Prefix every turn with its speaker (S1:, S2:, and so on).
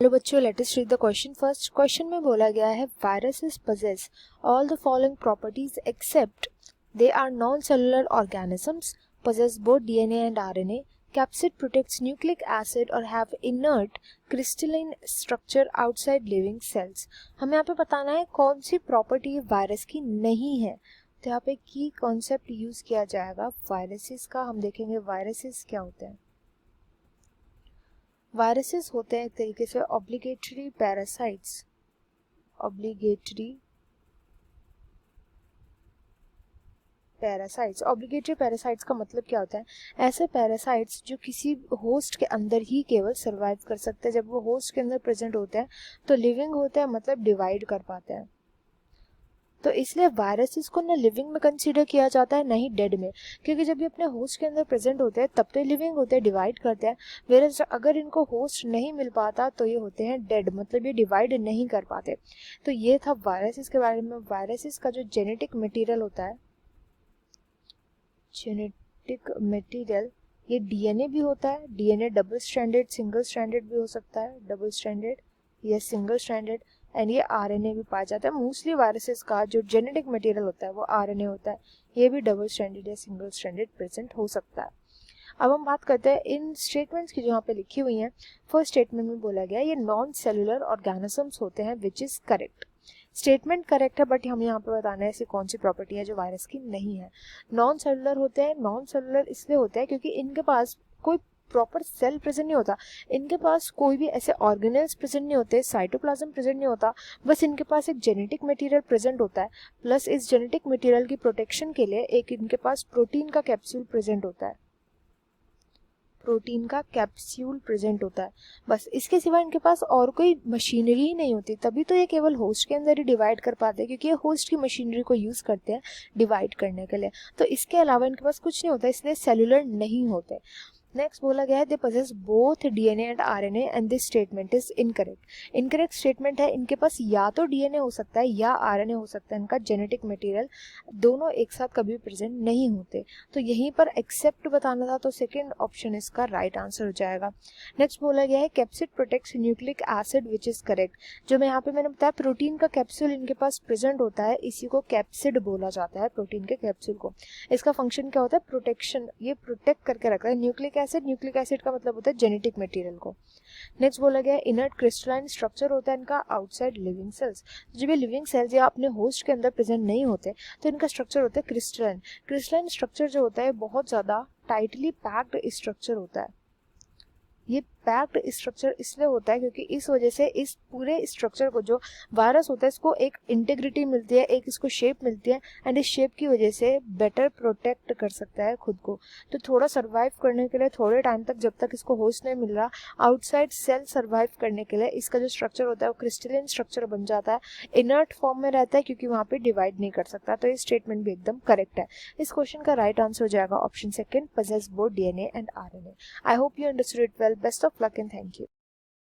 S1: Hello बच्चों, let us read the question first. Question में बोला गया है viruses possess all the following properties except they are non-cellular organisms, possess both DNA and RNA, capsid protects nucleic acid और have inert crystalline structure outside living cells। हमें यहाँ पे बताना है कौन सी प्रॉपर्टी वायरस की नहीं है। तो यहाँ पे की कॉन्सेप्ट यूज किया जाएगा वायरसेस का। हम देखेंगे वायरसेस क्या होते हैं। वायरसेस होते हैं एक तरीके से ऑब्लिगेटरी पैरासाइट्स। ऑब्लिगेटरी पैरासाइट्स का मतलब क्या होता है? ऐसे पैरासाइट्स जो किसी होस्ट के अंदर ही केवल सरवाइव कर सकते हैं। जब वो होस्ट के अंदर प्रेजेंट होते हैं तो लिविंग होते हैं, मतलब डिवाइड कर पाते हैं। तो इसलिए वायरसेस को ना लिविंग में कंसीडर किया जाता है, ना ही डेड में, क्योंकि जब ये अपने होस्ट के अंदर प्रेजेंट होते हैं तब तो लिविंग होते हैं, डिवाइड करते हैं। वेरएज़ अगर इनको होस्ट नहीं मिल पाता तो ये होते हैं डेड, मतलब ये डिवाइड नहीं कर पाते। तो ये था वायरसेस के बारे में। वायरसेस का जो जेनेटिक मटेरियल होता है, जेनेटिक मटेरियल, ये डीएनए भी होता है। DNA double stranded, single stranded भी हो सकता है। डबल स्ट्रैंडेड या सिंगल स्ट्रैंडेड, एंड ये आरएनए भी पाया जाता है। मोस्टली वायरसेस का जो जेनेटिक मटेरियल होता है वो आरएनए होता है। ये भी डबल स्ट्रैंडेड या सिंगल स्ट्रैंडेड प्रेजेंट हो सकता है। अब हम बात करते हैं इन स्टेटमेंट्स की जो यहाँ पे लिखी हुई हैं। फर्स्ट स्टेटमेंट में बोला गया ये नॉन सेलुलर ऑर्गेनिजम्स होते हैं, which is correct. Statement correct है, बट हम यहाँ पे बताना है ऐसी कौन सी प्रॉपर्टी है जो वायरस की नहीं है। नॉन सेलुलर होते हैं। नॉन सेलुलर इसलिए होते हैं क्योंकि इनके पास कोई प्रॉपर सेल प्रेजेंट नहीं होता। इनके पास कोई भी ऐसे ऑर्गेनेल्स प्रेजेंट नहीं होते, साइटोप्लाज्म प्रेजेंट नहीं होता। बस इनके पास एक जेनेटिक मटेरियल प्रेजेंट होता है, प्लस इस जेनेटिक मटेरियल की प्रोटेक्शन के लिए एक इनके पास प्रोटीन का कैप्सूल प्रेजेंट होता है। प्रोटीन का कैप्सूल प्रेजेंट होता है, बस। इसके सिवा इनके पास और कोई मशीनरी ही नहीं होती। तभी तो ये केवल होस्ट के अंदर ही डिवाइड कर पाते हैं, क्योंकि ये होस्ट की मशीनरी को यूज करते हैं डिवाइड करने के लिए। तो इसके अलावा इनके पास कुछ नहीं होता, इसलिए सेलुलर नहीं होते। नेक्स्ट बोला गया है they possess both DNA and RNA and this statement is incorrect. Incorrect statement है, इनके पास या तो डीएनए हो सकता है या आरएनए हो सकता है। इनका जेनेटिक मटेरियल दोनों एक साथ कभी प्रेजेंट नहीं होते। तो यहीं पर एक्सेप्ट बताना था, तो सेकेंड ऑप्शन इसका राइट आंसर हो जाएगा। नेक्स्ट बोला गया है capsid protects nucleic acid which is correct. जो मैं यहाँ पे मैंने बताया प्रोटीन का कैप्सूल इनके पास प्रेजेंट होता है, इसी को कैप्सिड बोला जाता है, प्रोटीन के कैप्सूल को। इसका फंक्शन क्या होता है? प्रोटेक्शन। ये प्रोटेक्ट करके रखता है। न्यूक्लिक एसिड का मतलब होता है जेनेटिक मटेरियल को। नेक्स्ट बोला गया इनर्ट क्रिस्टलाइन स्ट्रक्चर होता है इनका आउटसाइड लिविंग सेल्स। जब ये लिविंग सेल्स या अपने होस्ट के अंदर प्रेजेंट नहीं होते तो इनका स्ट्रक्चर होता है क्रिस्टलाइन। क्रिस्टलाइन स्ट्रक्चर जो होता है बहुत ज़्यादा टाइटली पैक्ड स्ट्रक्चर होता है। ये पैक्ड स्ट्रक्चर इसलिए होता है क्योंकि इस वजह से इस पूरे स्ट्रक्चर को, जो वायरस होता है, इसको एक इंटीग्रिटी मिलती है, एक इसको शेप मिलती है, एंड इस शेप की वजह से बेटर प्रोटेक्ट कर सकता है खुद को। तो थोड़ा सर्वाइव करने के लिए, थोड़े टाइम तक जब तक इसको होस्ट नहीं मिल रहा, आउटसाइड सेल सर्वाइव करने के लिए इसका जो स्ट्रक्चर होता है वो क्रिस्टलाइन स्ट्रक्चर बन जाता है। इनर्ट फॉर्म में रहता है क्योंकि वहाँ पे डिवाइड नहीं कर सकता। तो ये स्टेटमेंट भी एकदम करेक्ट है। इस क्वेश्चन का राइट आंसर हो जाएगा option second, possess both DNA and RNA। I hope you understood it well. Best of luck and thank you.